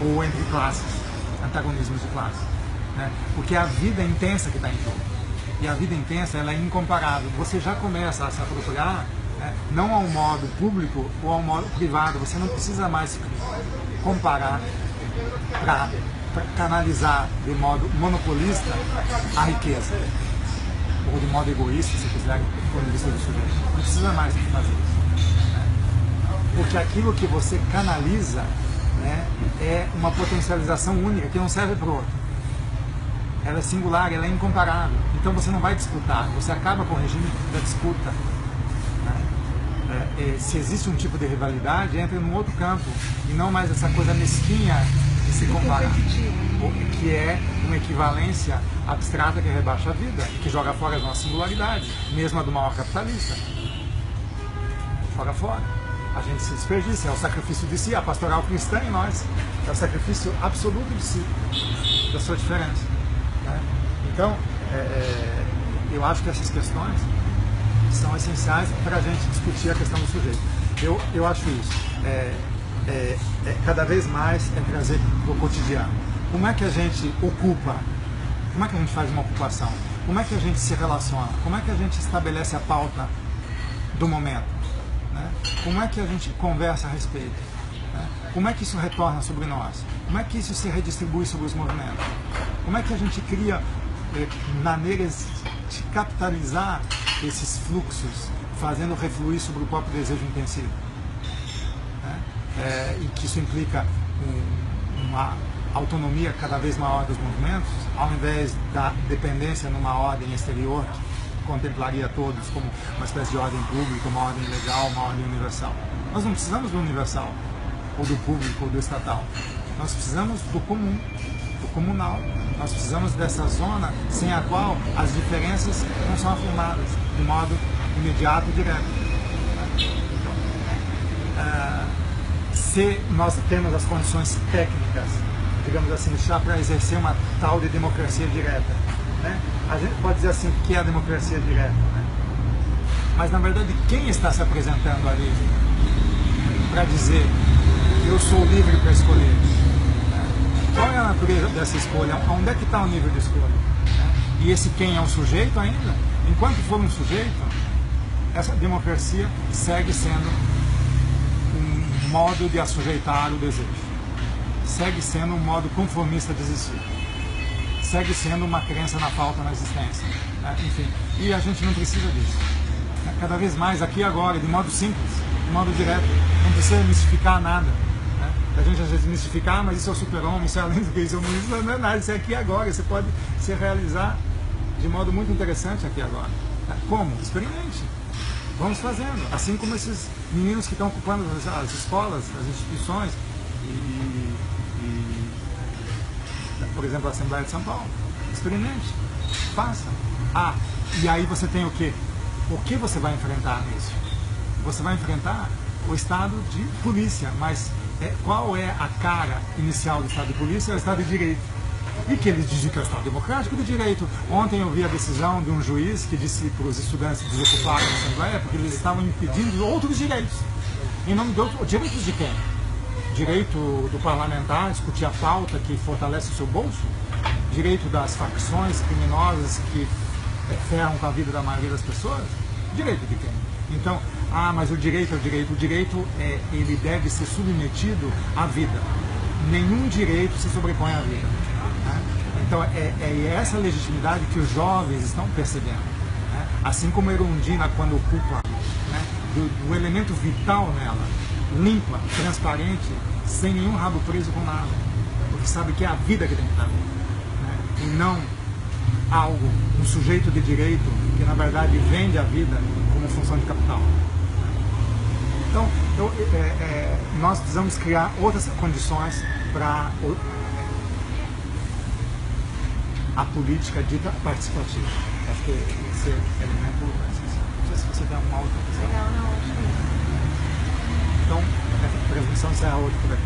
ou entre classes, antagonismos de classes, né? Porque a vida é intensa que está em jogo. E a vida intensa, ela é incomparável. Você já começa a se apropriar, né, não ao modo público ou ao modo privado. Você não precisa mais se comparar para canalizar de modo monopolista a riqueza. Ou de modo egoísta, se quiser, do ponto de vista do sujeito. Não precisa mais fazer isso. Né? Porque aquilo que você canaliza, né, é uma potencialização única que não serve para o outro. Ela é singular, ela é incomparável. Então você não vai disputar, você acaba com o regime da disputa. Né? Se existe um tipo de rivalidade, entra num outro campo, e não mais essa coisa mesquinha de se comparar. Que é uma equivalência abstrata que rebaixa a vida, que joga fora a nossa singularidade, mesmo a do maior capitalista. Joga fora. A gente se desperdiça, é o sacrifício de si, a pastoral cristã em nós. É o sacrifício absoluto de si, da sua diferença. Então, eu acho que essas questões são essenciais para a gente discutir a questão do sujeito. Eu acho isso. cada vez mais trazer para o cotidiano. Como é que a gente ocupa? Como é que a gente faz uma ocupação? Como é que a gente se relaciona? Como é que a gente estabelece a pauta do momento? Né? Como é que a gente conversa a respeito? Né? Como é que isso retorna sobre nós? Como é que isso se redistribui sobre os movimentos? Como é que a gente cria maneiras de capitalizar esses fluxos, fazendo refluir sobre o próprio desejo intensivo? Né? E que isso implica uma autonomia cada vez maior dos movimentos, ao invés da dependência numa ordem exterior que contemplaria todos como uma espécie de ordem pública, uma ordem legal, uma ordem universal. Nós não precisamos do universal, ou do público, ou do estatal. Nós precisamos do comum, do comunal. Nós precisamos dessa zona sem a qual as diferenças não são afirmadas de modo imediato e direto. Se nós temos as condições técnicas, digamos assim, já para exercer uma tal de democracia direta, né? A gente pode dizer assim, que é a democracia direta, né? Mas na verdade quem está se apresentando ali para dizer eu sou livre para escolher? Né? Qual é a natureza dessa escolha? Onde é que está o nível de escolha? Né? E esse quem é um sujeito ainda? Enquanto for um sujeito, essa democracia segue sendo um modo de assujeitar o desejo. Segue sendo um modo conformista de existir. Segue sendo uma crença na falta na existência. Né? Enfim, e a gente não precisa disso. Cada vez mais, aqui e agora, de modo simples, de modo direto. Não precisa mistificar nada. Né? A gente às vezes mistificar, mas isso é o super-homem, isso é além do que isso não é nada, isso é aqui e agora. Você pode se realizar de modo muito interessante aqui e agora. Como? Experimente. Vamos fazendo. Assim como esses meninos que estão ocupando as escolas, as instituições, por exemplo, a Assembleia de São Paulo. Experimente, faça. E aí você tem o quê? O que você vai enfrentar nisso? Você vai enfrentar o estado de polícia, mas qual é a cara inicial do estado de polícia? É o estado de direito. E que eles dizem que é o estado democrático do direito. Ontem eu vi a decisão de um juiz que disse para os estudantes desocuparem a Assembleia porque eles estavam impedindo outros direitos. Em nome de outros direitos de quem? Direito do parlamentar discutir a pauta que fortalece o seu bolso? Direito das facções criminosas que ferram com a vida da maioria das pessoas? Direito de quem? Então, mas o direito é o direito. O direito, ele deve ser submetido à vida. Nenhum direito se sobrepõe à vida. Né? Então, é essa legitimidade que os jovens estão percebendo. Né? Assim como a Erundina, quando ocupa, né, do elemento vital nela, limpa, transparente, sem nenhum rabo preso com nada, porque sabe que é a vida que tem que estar ali, né? E não algo, um sujeito de direito que na verdade vende a vida como função de capital. Então, nós precisamos criar outras condições para a política dita participativa. Acho que esse elemento, não sei se você tem alguma outra questão. Legal, não, acho que Então, a transmissão será outra por aqui.